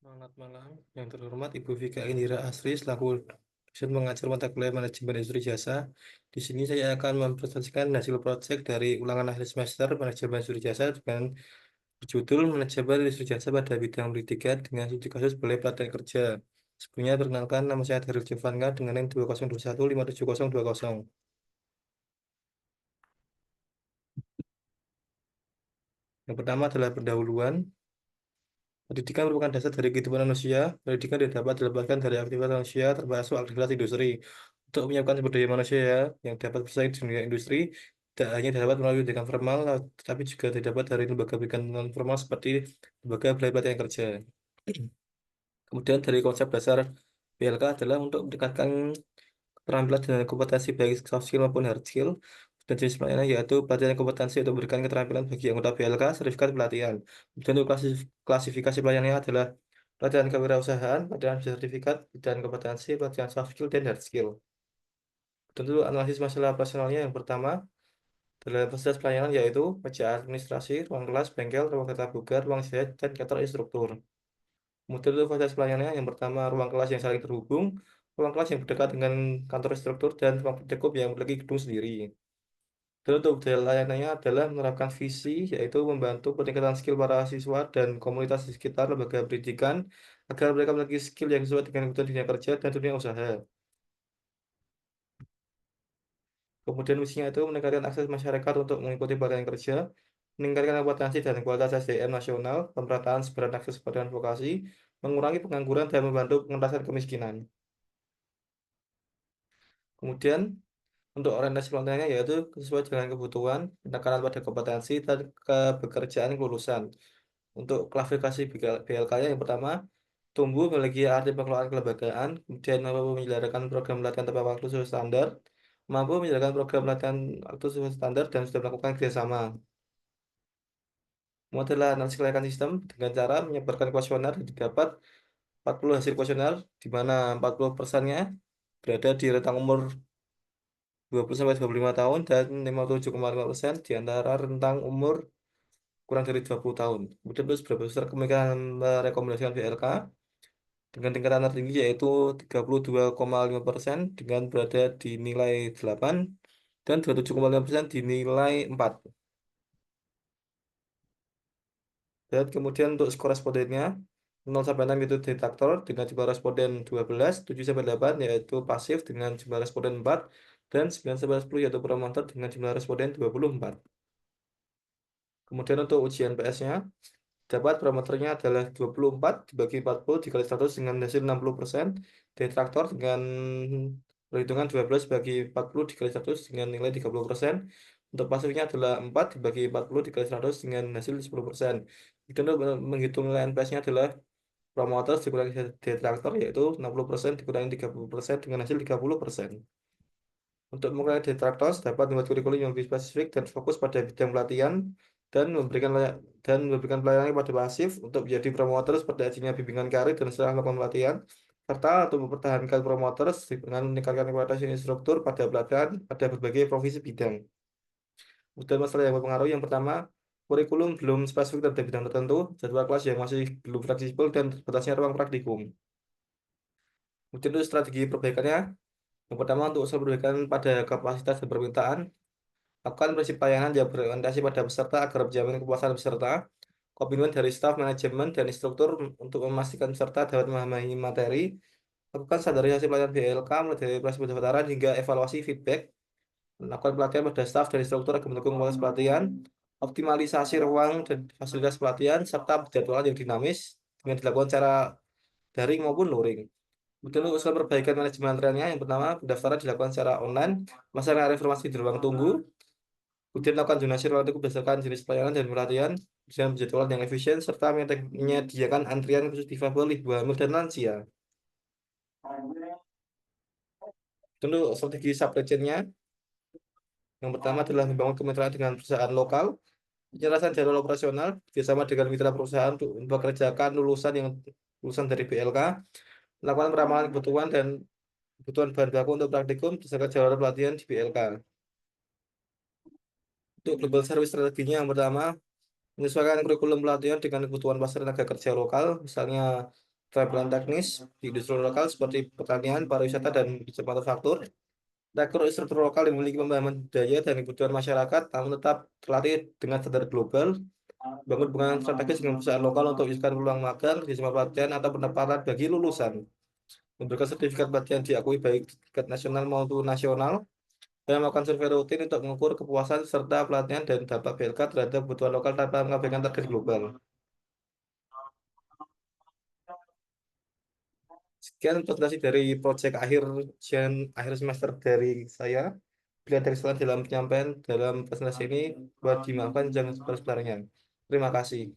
Selamat malam, yang terhormat Ibu Vika Indira Asri selaku dosen mengajar mata kuliah manajemen industri jasa. Di sini saya akan mempresentasikan hasil proyek dari ulangan akhir semester manajemen industri jasa dengan berjudul manajemen industri jasa pada bidang pendidikan dengan studi kasus boleh pelatihan kerja. Sebelumnya perkenalkan nama saya Darul Jovanka dengan NIM 202157020. Yang pertama adalah pendahuluan. Pendidikan merupakan dasar dari kehidupan manusia. Pendidikan tidak dapat dilepaskan dari aktivitas manusia, termasuk aktivitas industri. Untuk menyiapkan sumber daya manusia yang dapat bersaing di dunia industri, tidak hanya dapat melalui pendidikan formal, tetapi juga didapat dari lembaga pendidikan non formal seperti lembaga pelatihan kerja. Kemudian dari konsep dasar BLK adalah untuk meningkatkan keterampilan dan kompetensi baik soft skill maupun hard skill. Dan jenis pelayanan yaitu pelatihan kompetensi untuk memberikan keterampilan bagi anggota BLK, sertifikat pelatihan. Kemudian untuk klasifikasi pelayanannya adalah pelatihan kewirausahaan, pelatihan sertifikat, pelatihan kompetensi, pelatihan soft skill, dan hard skill. Tentu analisis masalah operasionalnya yang pertama dalam fasilitas pelayanan yaitu meja administrasi, ruang kelas, bengkel, ruang tata boga, ruang istirahat, dan kantor instruktur. Kemudian untuk fasilitas pelayanannya yang pertama ruang kelas yang saling terhubung, ruang kelas yang berdekatan dengan kantor instruktur, dan ruang praktikum yang memiliki gedung sendiri. Dan untuk budaya layanannya adalah menerapkan visi, yaitu membantu peningkatan skill para siswa dan komunitas di sekitar lembaga pendidikan agar mereka memiliki skill yang sesuai dengan kebutuhan dunia kerja dan dunia usaha. Kemudian misinya itu meningkatkan akses masyarakat untuk mengikuti pelatihan kerja, meningkatkan kompetensi dan kualitas SDM nasional, pemerataan sebaran akses pelatihan vokasi, mengurangi pengangguran dan membantu pengentasan kemiskinan. Kemudian untuk orientasi pelatihannya yaitu sesuai dengan kebutuhan, penekanan pada kompetensi dan kepekerjaan kelulusan. Untuk klasifikasi BLK-nya yang pertama, tumbuh memiliki arti pengelolaan kelembagaan, kemudian mampu menyelenggarakan program pelatihan tepat waktu sesuai standar, mampu menjalankan program pelatihan waktu sesuai standar dan sudah melakukan kerjasama. Model analisis kelayakan sistem dengan cara menyebarkan kuesioner yang didapat 40 hasil kuesioner, di mana 40%-nya berada di rentang umur 20 sampai 25 tahun dan 57,5% di antara rentang umur kurang dari 20 tahun. Kemudian terus berapa besar kemungkinan merekomendasikan BLK dengan tingkatan tertinggi yaitu 32,5% dengan berada di nilai 8 dan 27,5% di nilai 4. Dan kemudian untuk skor respondennya 0 sampai 6 itu detektor dengan jumlah responden 12, 7 sampai 8 yaitu pasif dengan jumlah responden 4, dan 9 sampai 10 yaitu promotor dengan jumlah responden 24. Kemudian untuk ujian PS-nya dapat parameternya adalah 24 dibagi 40 dikali 100 dengan hasil 60%, detraktor dengan perhitungan 12 bagi 40 dikali 100 dengan nilai 30%, untuk pasifnya adalah 4 dibagi 40 dikali 100 dengan hasil 10%. Kemudian untuk menghitung nilai NPS-nya adalah promoter dikurangi detraktor yaitu 60% dikurangi 30% dengan hasil 30%. Untuk mengurangi detraktor dapat membuat kurikulum yang lebih spesifik dan fokus pada bidang pelatihan dan memberikan pelayanan pada pasif untuk menjadi promoter seperti adanya bimbingan karir dan setelah melakukan pelatihan serta untuk mempertahankan promoter dengan meningkatkan kualitas instruktur pada pelatihan pada berbagai profesi bidang. Kemudian masalah yang berpengaruh yang pertama, kurikulum belum spesifik pada bidang tertentu, jadwal kelas yang masih belum fleksibel dan terbatasnya ruang praktikum. Kemudian itu strategi perbaikannya, yang pertama untuk usaha perbaikan pada kapasitas dan permintaan, lakukan prinsip pelayanan yang berorientasi pada peserta agar menjamin kepuasan peserta, komitmen dari staf manajemen dan instruktur untuk memastikan peserta dapat memahami materi, lakukan standarisasi pelayanan BLK mulai dari proses pendaftaran hingga evaluasi feedback, melakukan pelatihan pada staf dan instruktur agar mendukung kualitas pelatihan, optimalisasi ruang dan fasilitas pelatihan, serta penjadwalan yang dinamis dengan dilakukan secara daring maupun luring. Kemudian untuk usulan perbaikan manajemen antreannya, yang pertama, pendaftaran dilakukan secara online, masalah informasi di ruang tunggu, kemudian lakukan zonasi ruang tunggu berdasarkan jenis pelayanan dan pelatihan, dengan penjadwalan yang efisien, serta menyediakan antrian khusus difabel, ibu hamil, dan lansia. Tentu strategi supply chain-nya, yang pertama adalah membangun kemitraan dengan perusahaan lokal, penjelasan jadwal operasional, bersama dengan mitra perusahaan untuk mempekerjakan lulusan dari BLK, melakukan peramalan kebutuhan dan kebutuhan bahan baku untuk praktikum, berdasarkan jadwal pelatihan di BLK. Untuk global service strateginya yang pertama, menyesuaikan kurikulum pelatihan dengan kebutuhan pasar tenaga kerja lokal, misalnya keterampilan teknis di industri lokal seperti pertanian, pariwisata, dan industri manufaktur. Rekrut instruktur lokal yang memiliki pemahaman budaya dan kebutuhan masyarakat, namun tetap terlatih dengan standar global. Bangun hubungan strategis dengan perusahaan lokal untuk menyediakan peluang magang, sistem pelatihan, atau pendapatan bagi lulusan. Memberikan sertifikat pelatihan diakui baik tingkat nasional maupun nasional. Dan melakukan survei rutin untuk mengukur kepuasan serta pelatihan dan dampak BLK terhadap kebutuhan lokal tanpa mengabaikan target global. Sekian presentasi dari proyek akhir semester dari saya. Bila ada kesalahan dalam penyampaian dalam presentasi ini, buat dimaafkan jangan sebenarnya. Terima kasih.